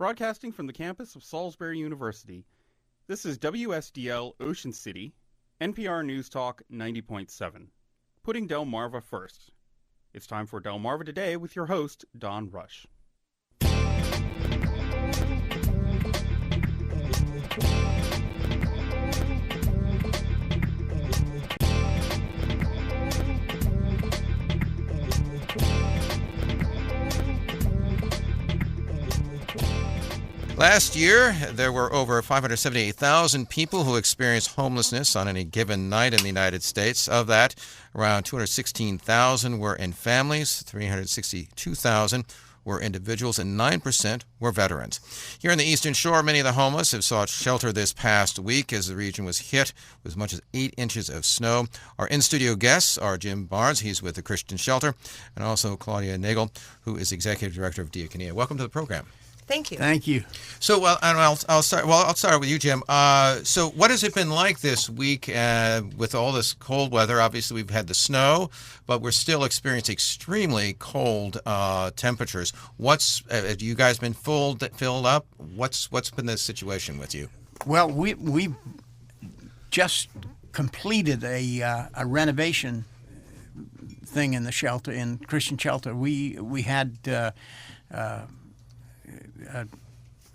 Broadcasting from the campus of Salisbury University, this is WSDL Ocean City, NPR News Talk 90.7, putting Delmarva first. It's time for Delmarva Today with your host, Don Rush. Last year, there were over 578,000 people who experienced homelessness on any given night in the United States. Of that, around 216,000 were in families, 362,000 were individuals, and 9% were veterans. Here in the Eastern Shore, many of the homeless have sought shelter this past week as the region was hit with as much as 8 inches of snow. Our in-studio guests are Jim Barnes, he's with the Christian Shelter, and also Claudia Nagel, who is Executive Director of Diakonia. Welcome to the program. Thank you. Thank you. So, I'll start with you, Jim. So, what has it been like this week with all this cold weather? Obviously, we've had the snow, but we're still experiencing extremely cold temperatures. Have you guys been filled up? What's been the situation with you? Well, we just completed a renovation thing in the shelter, in Christian Shelter. We had an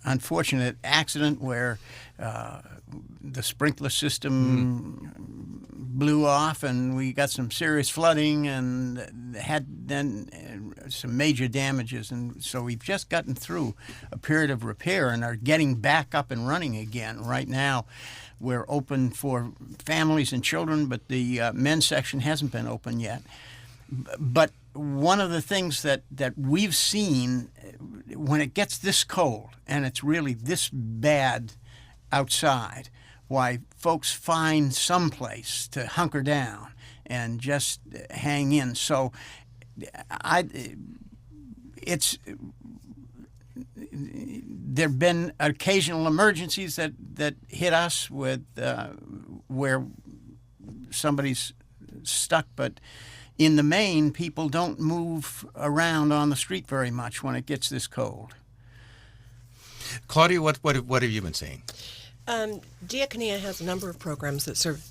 unfortunate accident where the sprinkler system blew off, and we got some serious flooding and had then some major damages. And so we've just gotten through a period of repair and are getting back up and running again. Right now, we're open for families and children, but the men's section hasn't been open yet. But one of the things that we've seen when it gets this cold and it's really this bad outside, why folks find some place to hunker down and just hang in. So there've been occasional emergencies that hit us with where somebody's stuck, but in the main, people don't move around on the street very much when it gets this cold. Claudia, what have you been seeing? Diakonia has a number of programs that serve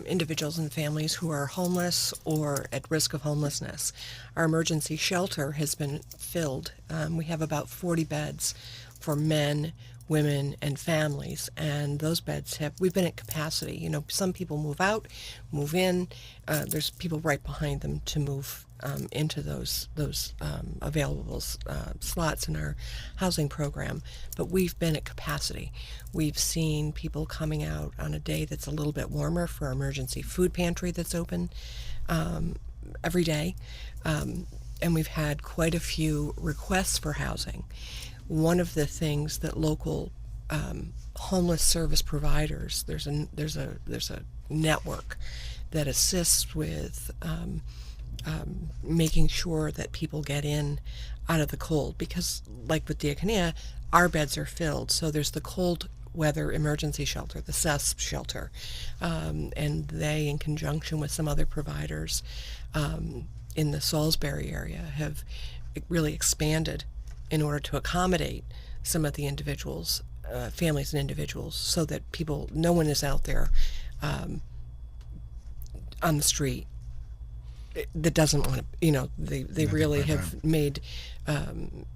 individuals and families who are homeless or at risk of homelessness. Our emergency shelter has been filled. We have about 40 beds for men, women, and families, and those beds we've been at capacity. You know, some people move out, move in. There's people right behind them to move into those available slots in our housing program. But we've been at capacity. We've seen people coming out on a day that's a little bit warmer for our emergency food pantry that's open every day, and we've had quite a few requests for housing. One of the things that local homeless service providers, there's a network that assists with making sure that people get in out of the cold, because like with Diakonia, our beds are filled. So there's the cold weather emergency shelter, the CESP shelter, and they, in conjunction with some other providers in the Salisbury area, have really expanded in order to accommodate some of the individuals, families and individuals, so that no one is out there on the street that doesn't want to, they really have made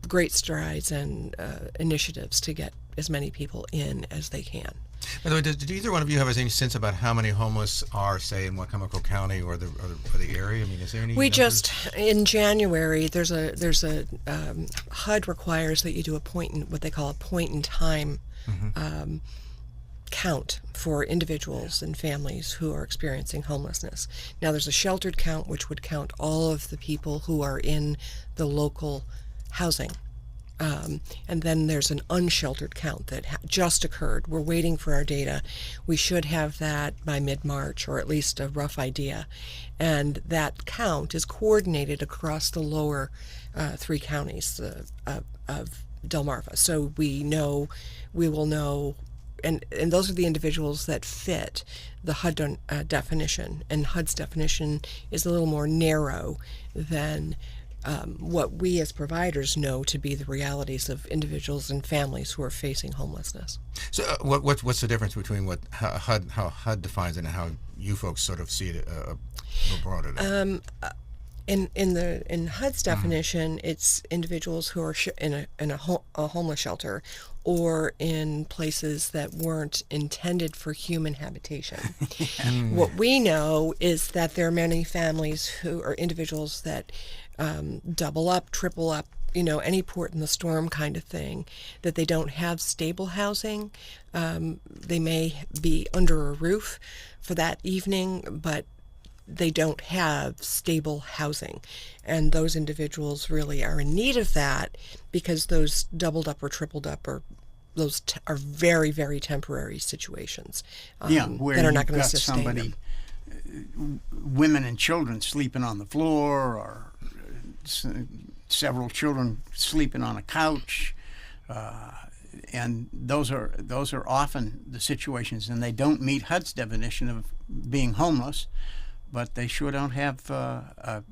great strides and initiatives to get as many people in as they can. By the way, did either one of you have any sense about how many homeless are, say, in Wicomico County or the area? I mean, is there any? We numbers? just in January there's a HUD requires that you do what they call a point in time count for individuals and families who are experiencing homelessness. Now there's a sheltered count, which would count all of the people who are in the local housing. And then there's an unsheltered count that just occurred. We're waiting for our data. We should have that by mid-March, or at least a rough idea. And that count is coordinated across the lower 3 counties of Delmarva. So we will know, and those are the individuals that fit the HUD definition. And HUD's definition is a little more narrow than what we as providers know to be the realities of individuals and families who are facing homelessness. So what's the difference between how HUD defines it and how you folks sort of see it broader? In HUD's definition, it's individuals who are in a homeless shelter or in places that weren't intended for human habitation. What we know is that there are many families who are individuals that double up, triple up, any port in the storm kind of thing, that they don't have stable housing. They may be under a roof for that evening, but they don't have stable housing. And those individuals really are in need of that, because those doubled up or tripled up are very, very temporary situations where that are you've not going to got sustain somebody, them. Women and children sleeping on the floor, or several children sleeping on a couch, and those are often the situations, and they don't meet HUD's definition of being homeless, but they sure don't have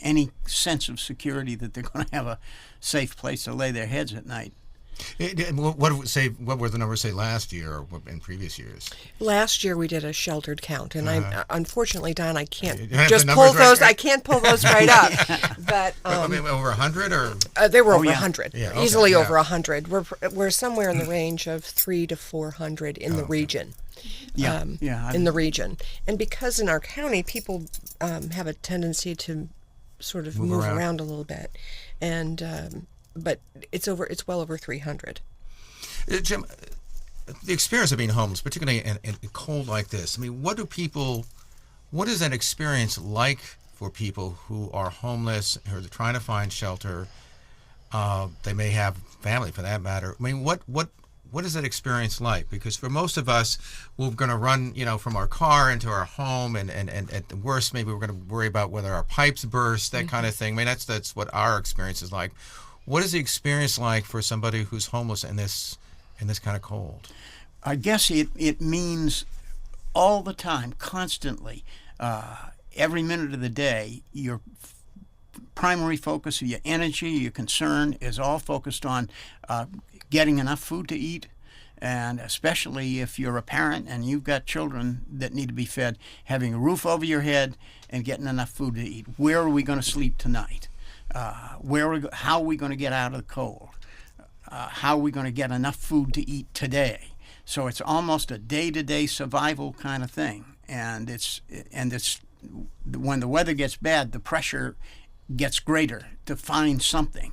any sense of security that they're going to have a safe place to lay their heads at night. What were the numbers say last year or in previous years? Last year we did a sheltered count, and I unfortunately, Don, I can't You have just the pull numbers those. right? I can't pull those right up. But Over 100 or? they were over yeah. 100, Yeah, okay, easily yeah. over 100. We're somewhere in the range of 300 to 400 in the region. In the region, and because in our county people have a tendency to sort of move around a little bit, and but it's well over 300. Jim, the experience of being homeless, particularly in cold like this, I mean, what is that experience like for people who are homeless, who are trying to find shelter? They may have family, for that matter. I mean, what is that experience like? Because for most of us, we're going to run, from our car into our home, and at the worst, maybe we're going to worry about whether our pipes burst, that kind of thing. I mean, that's what our experience is like. What is the experience like for somebody who's homeless in this kind of cold? I guess it means all the time, constantly, every minute of the day, your primary focus, your energy, your concern is all focused on getting enough food to eat, and especially if you're a parent and you've got children that need to be fed, having a roof over your head and getting enough food to eat. Where are we going to sleep tonight? How are we going to get out of the cold? How are we going to get enough food to eat today? So it's almost a day-to-day survival kind of thing, and it's when the weather gets bad, the pressure gets greater to find something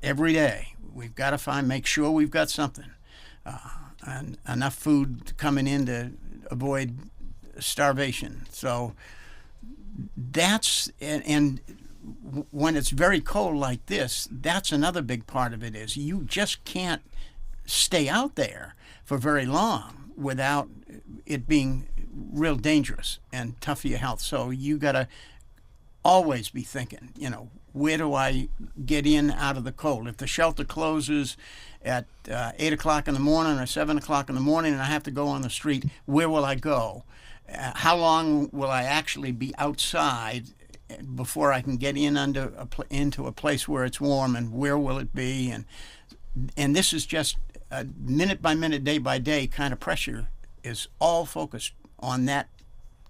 every day. We've got to make sure we've got something, and enough food coming in to avoid starvation. So that's and when it's very cold like this, that's another big part of it, is you just can't stay out there for very long without it being real dangerous and tough for your health. So you got to always be thinking, where do I get in out of the cold? If the shelter closes at 8 o'clock in the morning or 7 o'clock in the morning and I have to go on the street, where will I go? How long will I actually be outside before I can get into a place where it's warm, and where will it be? And this is just a minute by minute, day by day kind of pressure is all focused on that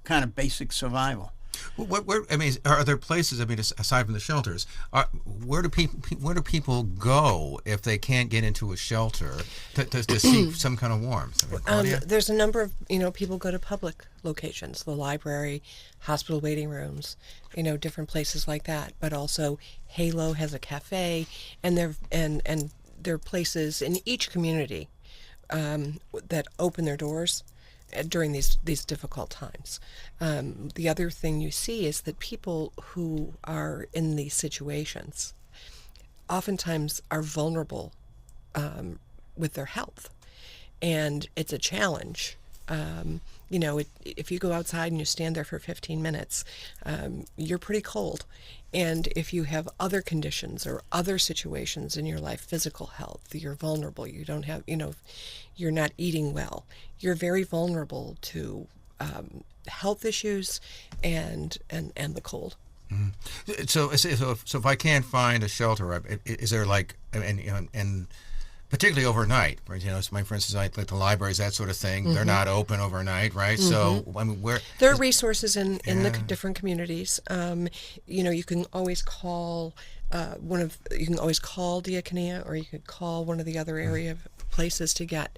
kind of basic survival. Are there places? Aside from the shelters, where do people go if they can't get into a shelter to seek some kind of warmth? There's a number of people go to public locations, the library, hospital waiting rooms, different places like that. But also, Halo has a cafe, and there are places in each community that open their doors during these difficult times. The other thing you see is that people who are in these situations oftentimes are vulnerable with their health, and it's a challenge. If you go outside and you stand there for 15 minutes, you're pretty cold. And if you have other conditions or other situations in your life, physical health, you're vulnerable. You don't have, you're not eating well. You're very vulnerable to health issues and the cold. So if I can't find a shelter, is there like, and particularly overnight, right? So for instance, like the libraries, that sort of thing, they're not open overnight, right? So I mean, there are resources in the different communities. You can always call you can always call Diakonia, or you could call one of the other area places to get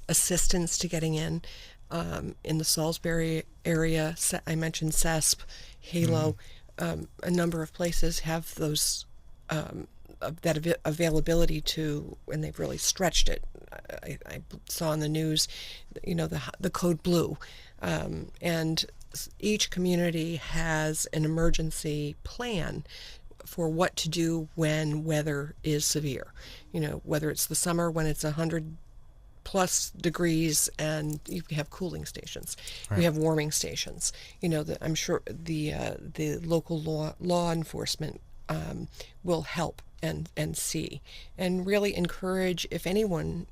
assistance to getting in. In the Salisbury area, I mentioned CESP, Halo. A number of places have those that availability to, and they've really stretched it. I saw in the news, the code blue, and each community has an emergency plan for what to do when weather is severe. Whether it's the summer when it's 100+ degrees and you have cooling stations, you have warming stations. I'm sure the local law enforcement will help and see and really encourage, if anyone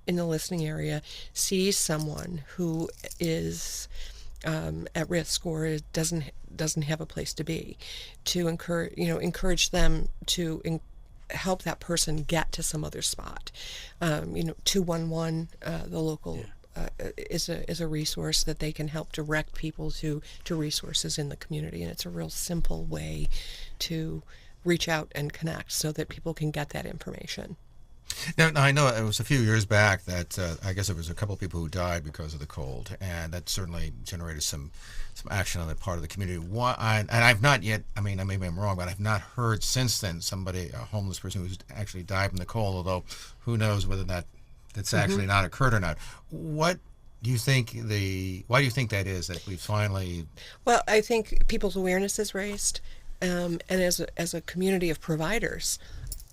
in the listening area sees someone who is at risk or doesn't have a place to be, to encourage them to help that person get to some other spot. 211, the local is a resource that they can help direct people to resources in the community, and it's a real simple way to reach out and connect so that people can get that information. Now, I know it was a few years back that I guess there was a couple of people who died because of the cold, and that certainly generated some action on the part of the community. And I've not yet, maybe I'm wrong, but I've not heard since then a homeless person who's actually died from the cold, although who knows whether that's actually not occurred or not. What do you think why do you think that is, that we finally... Well, I think people's awareness is raised, and as a community of providers,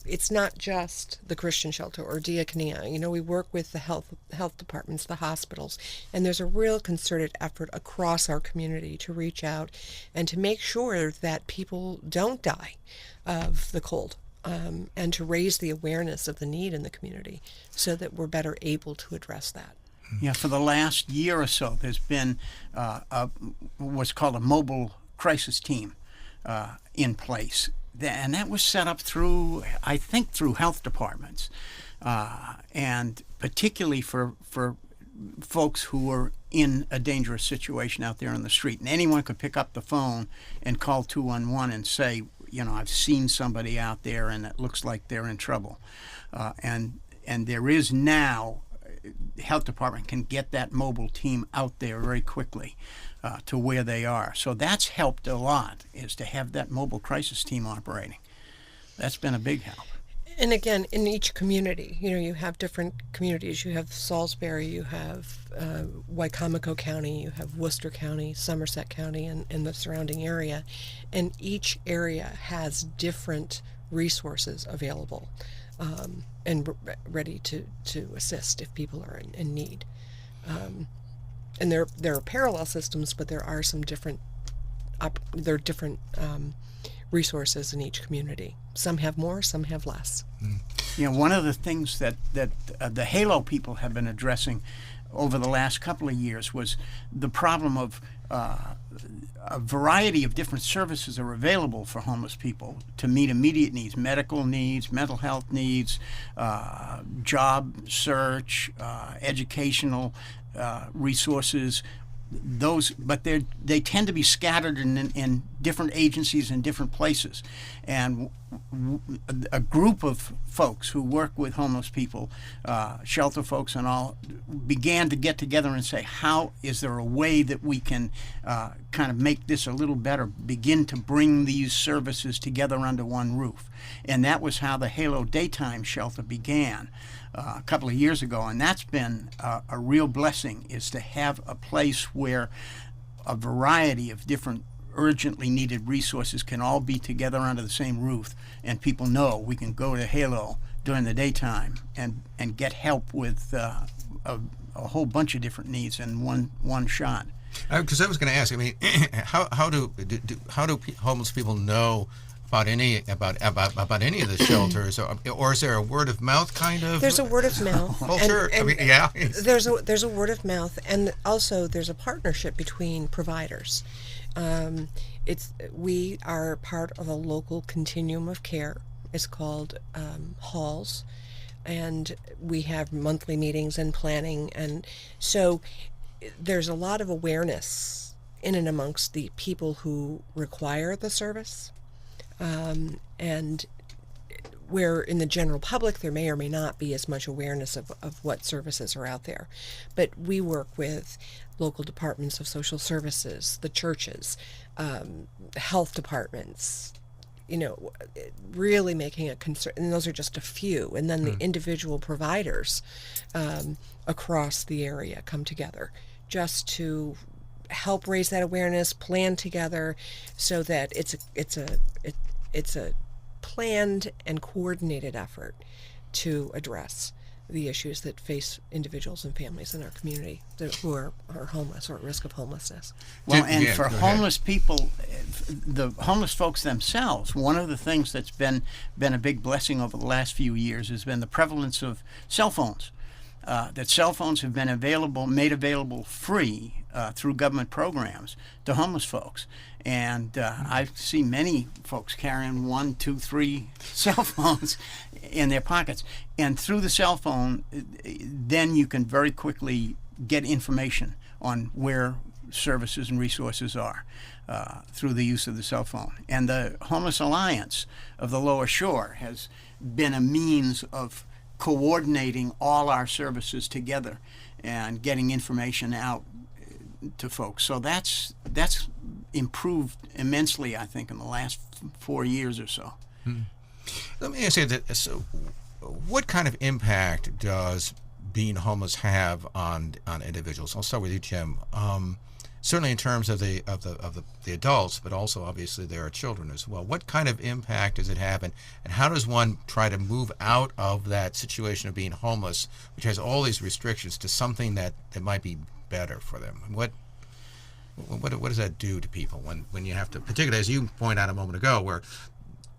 it's not just the Christian shelter or Diakonia. We work with the health departments, the hospitals, and there's a real concerted effort across our community to reach out and to make sure that people don't die of the cold, and to raise the awareness of the need in the community so that we're better able to address that. Yeah, for the last year or so, there's been what's called a mobile crisis team in place. And that was set up through health departments, and particularly for folks who are in a dangerous situation out there on the street. And anyone could pick up the phone and call 211 and say, I've seen somebody out there and it looks like they're in trouble. And there is now, the health department can get that mobile team out there very quickly to where they are. So that's helped a lot, is to have that mobile crisis team operating. That's been a big help. And again, in each community, you have different communities. You have Salisbury, you have Wicomico County, you have Worcester County, Somerset County, and the surrounding area. And each area has different resources available and ready to assist if people are in need. And there are parallel systems, but there are some different resources in each community. Some have more, some have less. One of the things that the Halo people have been addressing over the last couple of years was the problem of a variety of different services are available for homeless people to meet immediate needs: medical needs, mental health needs, job search, educational resources. But they tend to be scattered in different agencies in different places. And a group of folks who work with homeless people, shelter folks and all, began to get together and say, how is there a way that we can kind of make this a little better, begin to bring these services together under one roof? And that was how the Halo Daytime Shelter began a couple of years ago, and that's been a real blessing, is to have a place where a variety of different urgently needed resources can all be together under the same roof, and people know we can go to Halo during the daytime and get help with a whole bunch of different needs in one shot. Because I was going to ask, how do homeless people know about any of the shelters, or is there a word of mouth kind of? There's a word of mouth. Culture. There's a word of mouth, and also there's a partnership between providers. we are part of a local continuum of care. It's called halls, and we have monthly meetings and planning, and so there's a lot of awareness in and amongst the people who require the service, and where in the general public there may or may not be as much awareness of what services are out there. But we work with local departments of social services, the churches, health departments, really making a concern, and those are just a few, and then the individual providers across the area come together just to help raise that awareness, plan together, so that it's a planned and coordinated effort to address the issues that face individuals and families in our community who are homeless or at risk of homelessness. Well, and for homeless people, the homeless folks themselves, one of the things that's been a big blessing over the last few years has been the prevalence of cell phones. That cell phones have been made available free through government programs to homeless folks. And I see many folks carrying 1, 2, 3 cell phones in their pockets. And through the cell phone, then you can very quickly get information on where services and resources are through the use of the cell phone. And the Homeless Alliance of the Lower Shore has been a means of coordinating all our services together and getting information out to folks. So that's improved immensely, I think, in the last 4 years or so. Let me ask you that. So, what kind of impact does being homeless have on individuals? I'll start with you, Jim. Certainly in terms of the adults, but also obviously there are children as well. What kind of impact does it have, and how does one try to move out of that situation of being homeless, which has all these restrictions, to something that might be better for them? What does that do to people when you have to, particularly as you pointed out a moment ago, where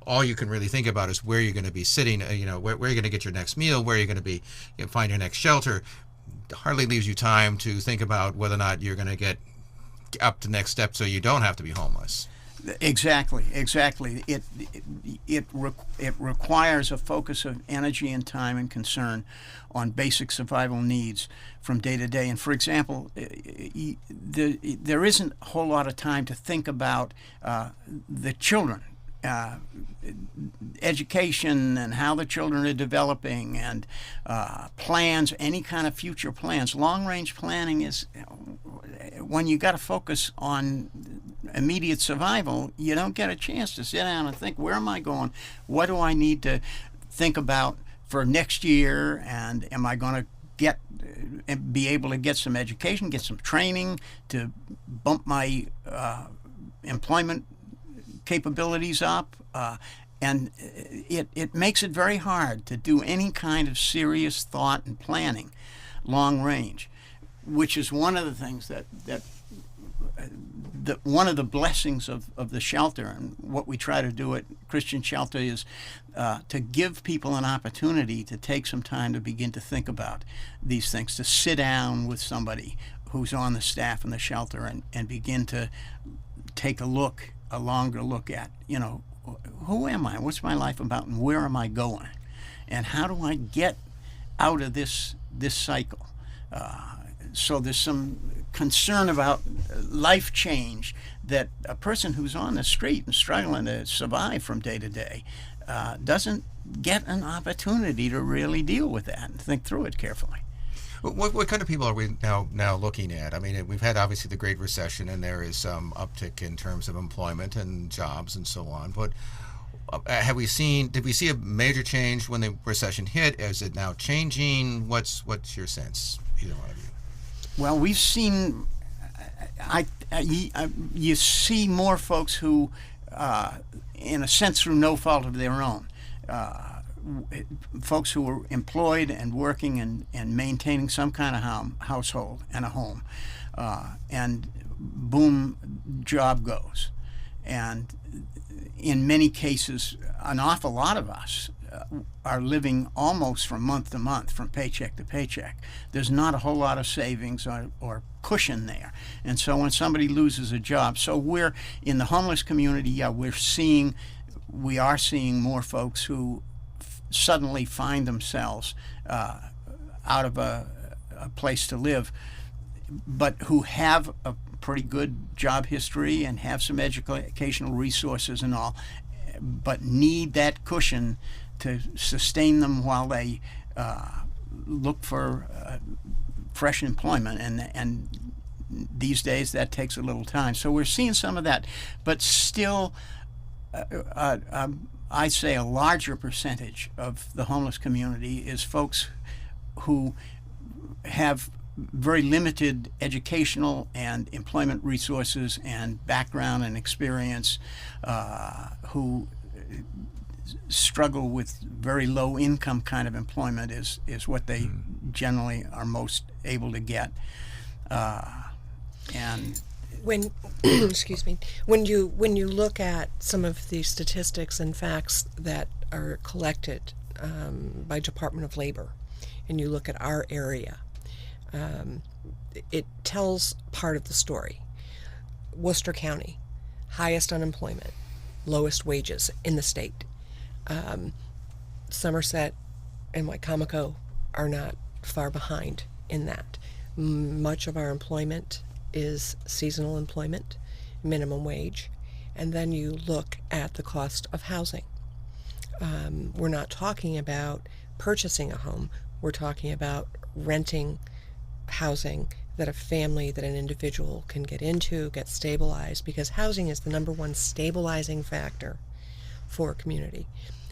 all you can really think about is where you're going to be sitting, where you're going to get your next meal, where you're going to be, find your next shelter. It hardly leaves you time to think about whether or not you're going to get up to the next step so you don't have to be homeless. Exactly. It requires a focus of energy and time and concern on basic survival needs from day to day. And for example, there isn't a whole lot of time to think about the children, education and how the children are developing, and plans, any kind of future plans. Long-range planning is when you got to focus on immediate survival. You don't get a chance to sit down and think, where am I going? What do I need to think about for next year? And am I going to be able to get some education, get some training to bump my employment capabilities up? And it makes it very hard to do any kind of serious thought and planning long range, which is one of the things that one of the blessings of the shelter, and what we try to do at Christian Shelter is to give people an opportunity to take some time to begin to think about these things, to sit down with somebody who's on the staff in the shelter and begin to take a longer look at, who am I? What's my life about? And where am I going? And how do I get out of this cycle? So there's some concern about life change that a person who's on the street and struggling to survive from day to day doesn't get an opportunity to really deal with that and think through it carefully. What kind of people are we now looking at? I mean, we've had obviously the Great Recession, and there is some uptick in terms of employment and jobs and so on. But did we see a major change when the recession hit? Is it now changing? What's your sense, either one of you? Well, we've seen, you see more folks who, in a sense, through no fault of their own, folks who were employed and working and maintaining some kind of household and a home, and boom, job goes. And in many cases, an awful lot of us are living almost from month to month, from paycheck to paycheck. There's not a whole lot of savings or cushion there. And so when somebody loses a job, so we're in the homeless community, we are seeing more folks who suddenly find themselves out of a place to live, but who have a pretty good job history and have some educational resources and all, but need that cushion to sustain them while they look for fresh employment. And these days that takes a little time. So we're seeing some of that, but still I'd say a larger percentage of the homeless community is folks who have very limited educational and employment resources and background and experience, who struggle with very low income kind of employment is what they generally are most able to get. And when excuse me, when you look at some of the statistics and facts that are collected by Department of Labor, and you look at our area, it tells part of the story. Worcester County, highest unemployment, lowest wages in the state. Somerset and Wicomico are not far behind in that. Much of our employment is seasonal employment, minimum wage, and then you look at the cost of housing. We're not talking about purchasing a home. We're talking about renting housing that an individual can get into, get stabilized, because housing is the number one stabilizing factor for a community.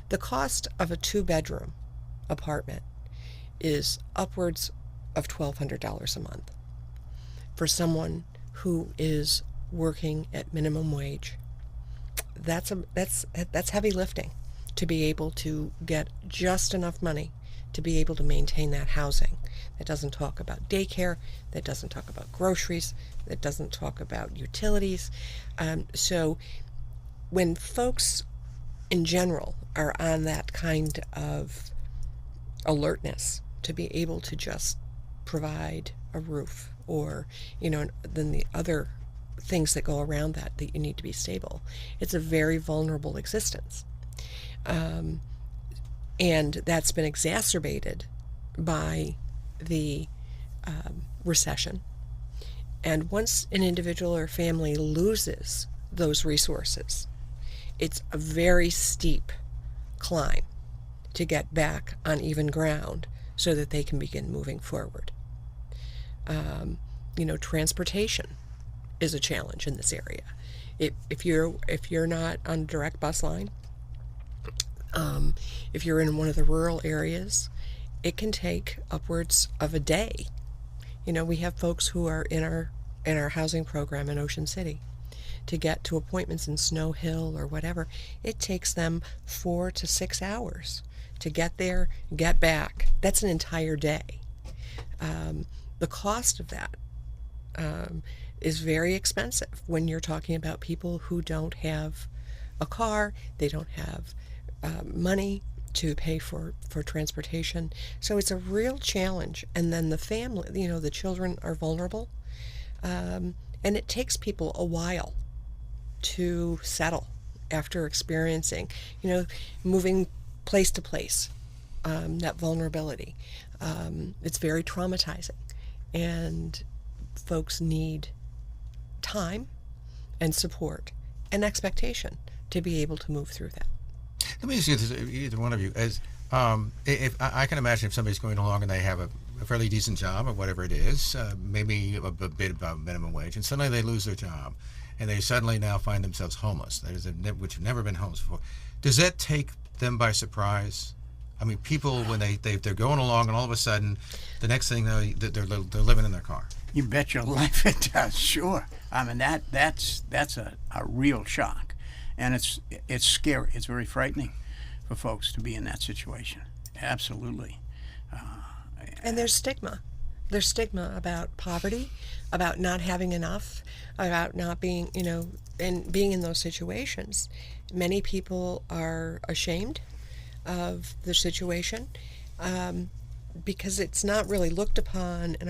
The cost of a 2-bedroom apartment is upwards of $1,200 a month. For someone who is working at minimum wage, that's heavy lifting to be able to get just enough money to be able to maintain that housing. That doesn't talk about daycare, that doesn't talk about groceries, that doesn't talk about utilities. So when folks in general are on that kind of alertness to be able to just provide a roof, or then the other things that go around that you need to be stable, it's a very vulnerable existence. And that's been exacerbated by the recession. And once an individual or family loses those resources, it's a very steep climb to get back on even ground so that they can begin moving forward. Transportation is a challenge in this area. If you're not on a direct bus line, if you're in one of the rural areas, it can take upwards of a day. We have folks who are in our housing program in Ocean City. To get to appointments in Snow Hill or whatever, it takes them 4 to 6 hours to get there, get back. That's an entire day. The cost of that is very expensive when you're talking about people who don't have a car, they don't have money to pay for transportation. So it's a real challenge. And then the family, the children are vulnerable. And it takes people a while to settle after experiencing, moving place to place, that vulnerability. It's very traumatizing. And folks need time and support and expectation to be able to move through that. Let me ask you this, either one of you, as if I can imagine if somebody's going along and they have a fairly decent job or whatever it is, maybe a bit above minimum wage, and suddenly they lose their job, and they suddenly now find themselves homeless, which have never been homeless before. Does that take them by surprise? I mean, people, when they're going along and all of a sudden, the next thing they're living in their car. You bet your life it does, sure. I mean, that's a real shock. And it's scary. It's very frightening for folks to be in that situation. Absolutely. And there's stigma. There's stigma about poverty, about not having enough, about not being, and being in those situations. Many people are ashamed of their situation because it's not really looked upon in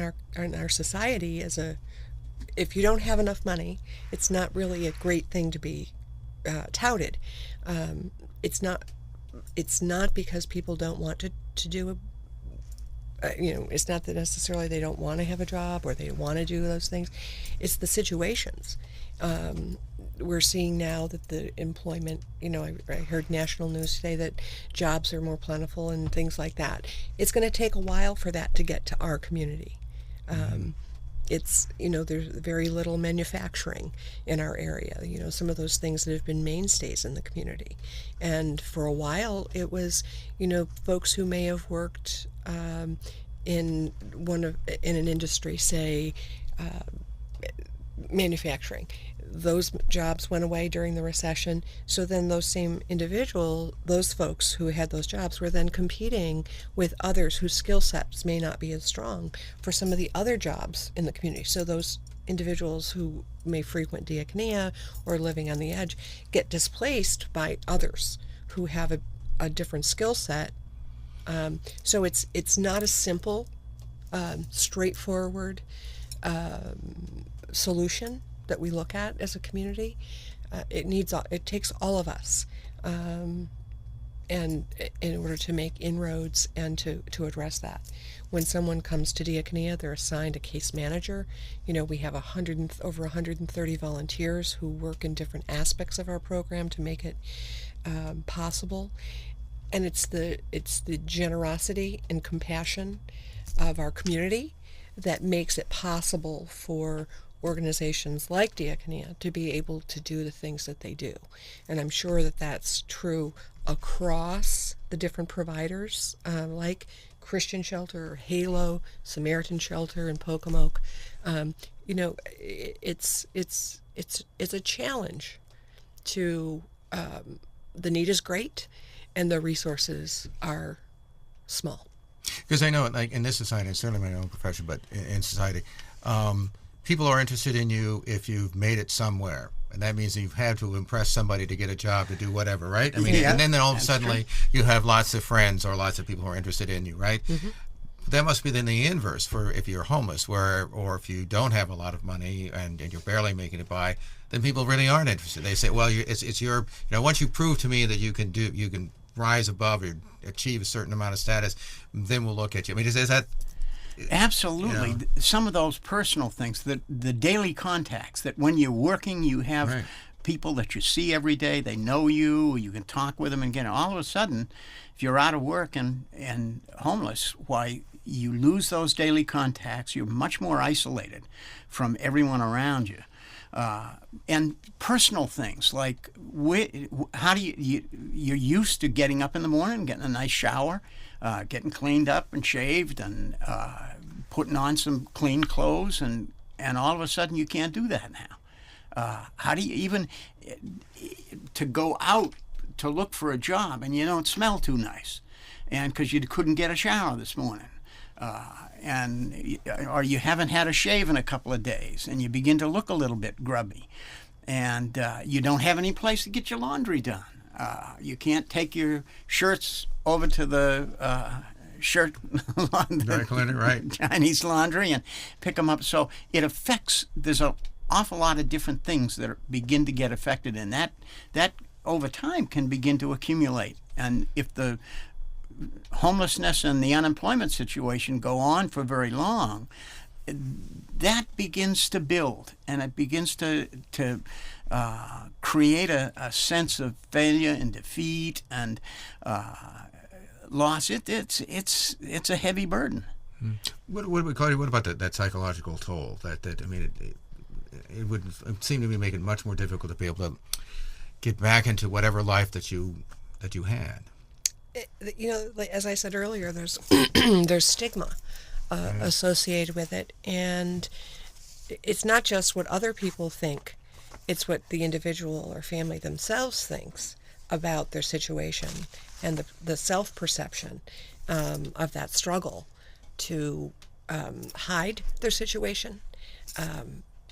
our society as if you don't have enough money, it's not really a great thing to be touted. It's not because people don't want to do it's not that necessarily they don't want to have a job or they want to do those things. It's the situations. We're seeing now that the employment, I heard national news today that jobs are more plentiful and things like that. It's going to take a while for that to get to our community. It's, there's very little manufacturing in our area, some of those things that have been mainstays in the community. And for a while, it was, folks who may have worked in an industry, say, manufacturing. Those jobs went away during the recession, so then those folks who had those jobs were then competing with others whose skill sets may not be as strong for some of the other jobs in the community. So those individuals who may frequent diaconia or living on the edge get displaced by others who have a different skill set. So it's not a simple, straightforward solution that we look at as a community. It takes all of us, and in order to make inroads and to address that. When someone comes to diaconia, they're assigned a case manager. We have over 130 volunteers who work in different aspects of our program to make it possible. And it's the generosity and compassion of our community that makes it possible for organizations like Diaconia to be able to do the things that they do. And I'm sure that that's true across the different providers, like Christian Shelter or Halo, Samaritan Shelter, and Pocomoke. It's a challenge to the need is great and the resources are small. Because I know, like in this society, certainly my own profession, but in society, people are interested in you if you've made it somewhere. And that means you've had to impress somebody to get a job, to do whatever, right? I mean, Yeah, and then all of a sudden true. you have lots of friends or lots of people who are interested in you, right? Mm-hmm. That must be then the inverse for if you're homeless, or if you don't have a lot of money and you're barely making it by, then people really aren't interested. They say, well, it's your, once you prove to me that you can rise above or achieve a certain amount of status, then we'll look at you. I mean, is that... Absolutely. Some of those personal things, the daily contacts, that when you're working, you have Right. people that you see every day, they know you can talk with them, and all of a sudden, if you're out of work and homeless, why, you lose those daily contacts, you're much more isolated from everyone around you. And personal things like how do you're used to getting up in the morning, getting a nice shower, getting cleaned up and shaved, and putting on some clean clothes, and all of a sudden you can't do that now. How do you even to go out to look for a job and you don't smell too nice, and because you couldn't get a shower this morning? Or you haven't had a shave in a couple of days and you begin to look a little bit grubby, and you don't have any place to get your laundry done. You can't take your shirts over to the shirt Dry cleaner, right. Chinese laundry and pick them up. So it affects, there's an awful lot of different things that begin to get affected, and that over time can begin to accumulate. And if the homelessness and the unemployment situation go on for very long, that begins to build, and it begins to create a sense of failure and defeat and loss. It's a heavy burden. What about that psychological toll? That I mean, it would seem to me make it much more difficult to be able to get back into whatever life that you had. As I said earlier, there's there's stigma associated with it, and it's not just what other people think, it's what the individual or family themselves thinks about their situation, and the self-perception of that struggle to hide their situation.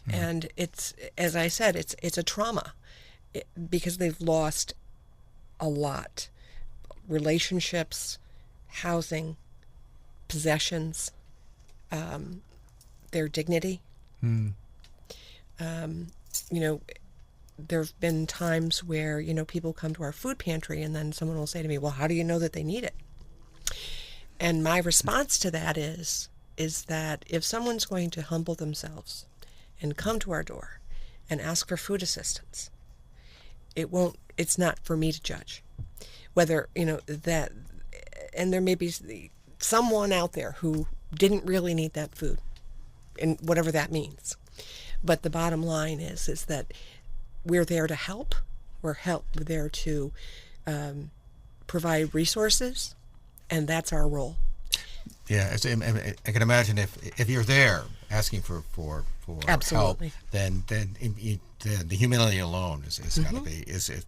And it's, as I said, it's a trauma because they've lost a lot. Relationships, housing, possessions, their dignity. There have been times where, people come to our food pantry and then someone will say to me, well, how do you know that they need it? And my response to that is that if someone's going to humble themselves and come to our door and ask for food assistance, it's not for me to judge whether, that, and there may be someone out there who didn't really need that food, and whatever that means. But the bottom line is that we're there to help. We're there to provide resources, and that's our role. Yeah, I can imagine if you're there asking for Absolutely. help, then the humility alone is got to be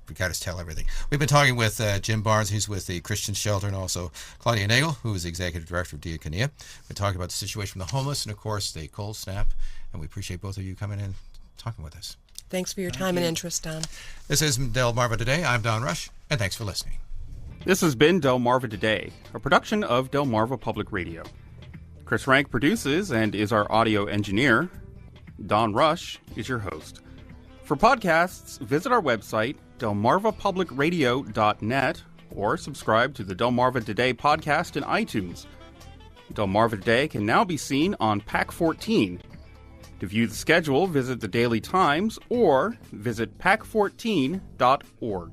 we got to tell everything. We've been talking with Jim Barnes, who's with the Christian Shelter, and also Claudia Nagel, who is the executive director of Diakonia. We're talking about the situation with the homeless and, of course, the cold snap. And we appreciate both of you coming in and talking with us. Thanks for your time and interest, Don. This is Delmarva Today. I'm Don Rush, and thanks for listening. This has been Delmarva Today, a production of Delmarva Public Radio. Chris Rank produces and is our audio engineer. Don Rush is your host. For podcasts, visit our website, delmarvapublicradio.net, or subscribe to the Delmarva Today podcast in iTunes. Delmarva Today can now be seen on PAC 14. To view the schedule, visit the Daily Times or visit pac14.org.